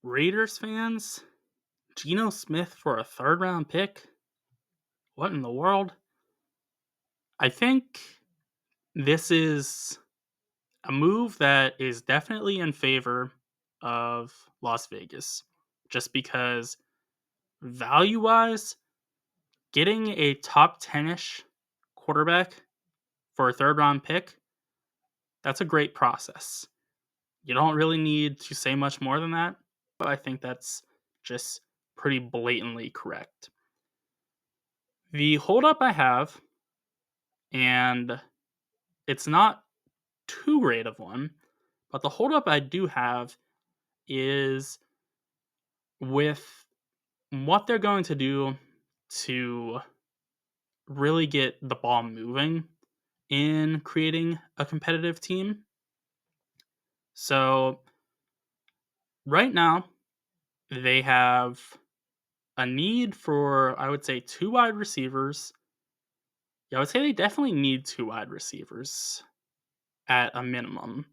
Raiders fans, Geno Smith for a third round pick? What in the world? I think this is a move that is definitely in favor of Las Vegas. Just because value wise, getting a top 10 ish quarterback for a third round pick, that's a great process. You don't really need to say much more than that, but I think that's just pretty blatantly correct. The holdup I have, and it's not too great of one, but the holdup I do have is with what they're going to do to really get the ball moving in creating a competitive team. So, right now, they have a need for, I would say, two wide receivers. Yeah, I would say they definitely need two wide receivers at a minimum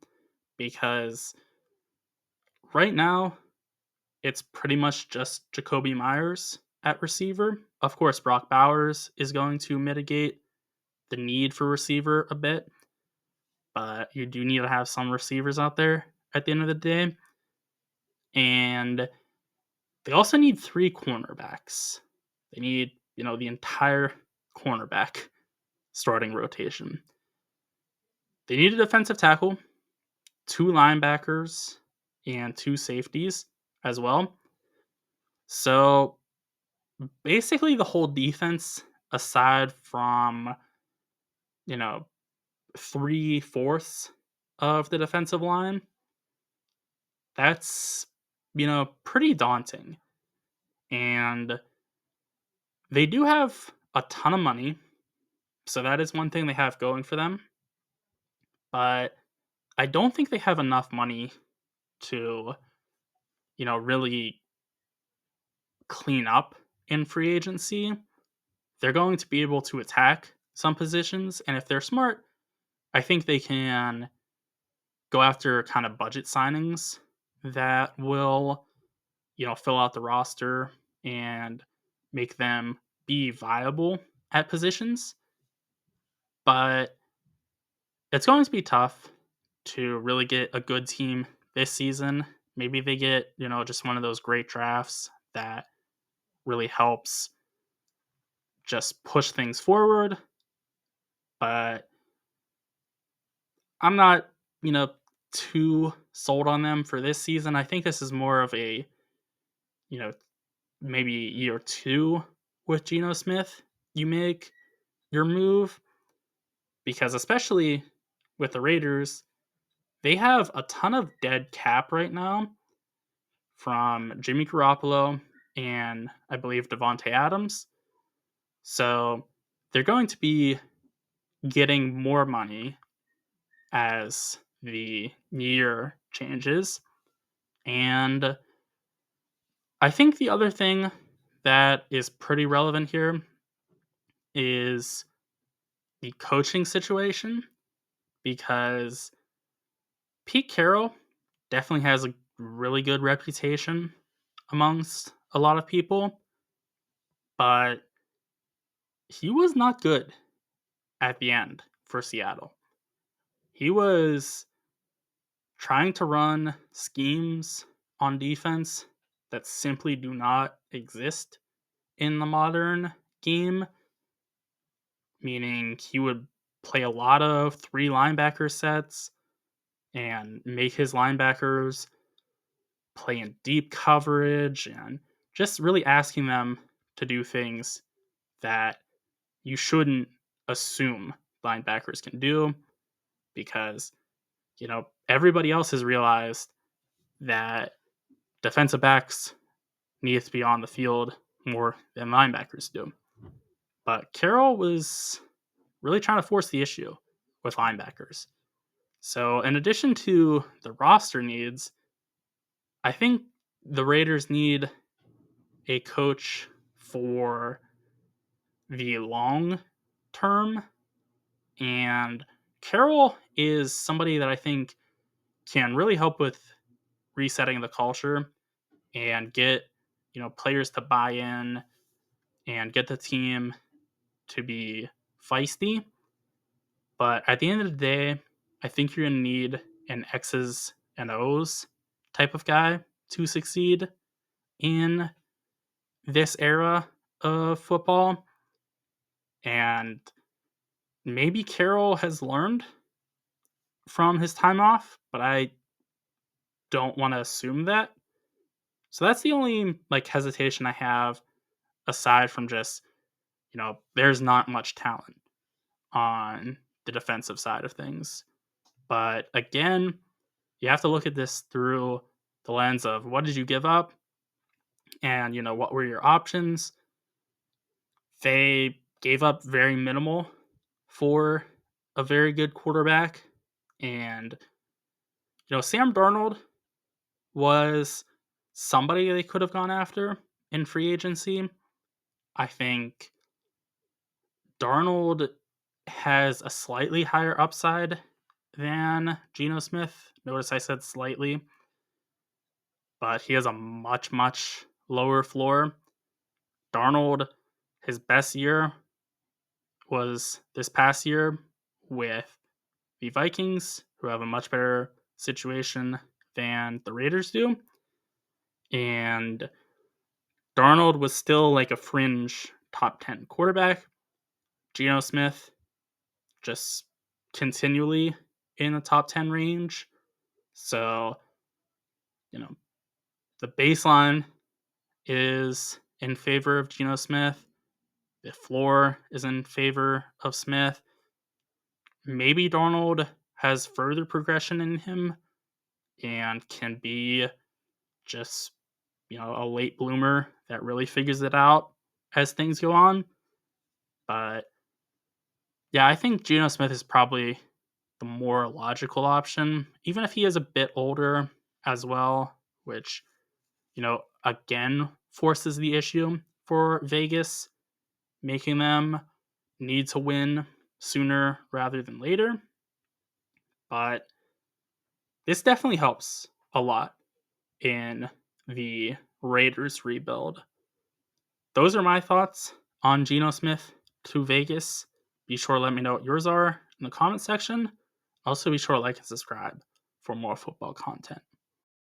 because right now it's pretty much just Jacoby Myers at receiver. Of course, Brock Bowers is going to mitigate the need for receiver a bit, but you do need to have some receivers out there at the end of the day. And they also need three cornerbacks. They need, the entire cornerback starting rotation. They need a defensive tackle, two linebackers, and two safeties as well. So basically the whole defense, aside from, you know, 3/4 of the defensive line, that's, pretty daunting. And they do have a ton of money. So that is one thing they have going for them. But I don't think they have enough money to, really clean up in free agency. They're going to be able to attack some positions. And if they're smart, I think they can go after kind of budget signings that will, fill out the roster and make them be viable at positions. But it's going to be tough to really get a good team this season. Maybe they get, just one of those great drafts that really helps just push things forward. But I'm not, too sold on them for this season. I think this is more of a, you know, maybe year two with Geno Smith. You make your move because, especially with the Raiders, they have a ton of dead cap right now from Jimmy Garoppolo and I believe Devontae Adams. So they're going to be getting more money as the year changes. And I think the other thing that is pretty relevant here is the coaching situation because Pete Carroll definitely has a really good reputation amongst a lot of people, but he was not good at the end for Seattle. He was trying to run schemes on defense that simply do not exist in the modern game, meaning he would play a lot of three linebacker sets and make his linebackers play in deep coverage and just really asking them to do things that you shouldn't assume linebackers can do because, everybody else has realized that defensive backs need to be on the field more than linebackers do. But Carroll was really trying to force the issue with linebackers. So, in addition to the roster needs, I think the Raiders need a coach for the long term. And Carroll is somebody that I think can really help with resetting the culture and get, players to buy in and get the team to be feisty. But at the end of the day, I think you're going to need an X's and O's type of guy to succeed in this era of football. And maybe Carroll has learned from his time off, but I don't want to assume that. So that's the only hesitation I have, aside from just, there's not much talent on the defensive side of things. But again, you have to look at this through the lens of what did you give up and, what were your options. They gave up very minimal for a very good quarterback. And, Sam Darnold was somebody they could have gone after in free agency. I think Darnold has a slightly higher upside than Geno Smith. Notice I said slightly, but he has a much, much lower floor. Darnold, his best year was this past year with the Vikings, who have a much better situation than the Raiders do. And Darnold was still a fringe top 10 quarterback. Geno Smith just continually in the top 10 range. So, the baseline is in favor of Geno Smith. The floor is in favor of Smith. Maybe Darnold has further progression in him and can be just, a late bloomer that really figures it out as things go on. But yeah, I think Geno Smith is probably the more logical option, even if he is a bit older as well, which, again, forces the issue for Vegas, making them need to win sooner rather than later. But this definitely helps a lot in the Raiders rebuild. Those are my thoughts on Geno Smith to Vegas. Be sure to let me know what yours are in the comment section. Also, be sure to like and subscribe for more football content.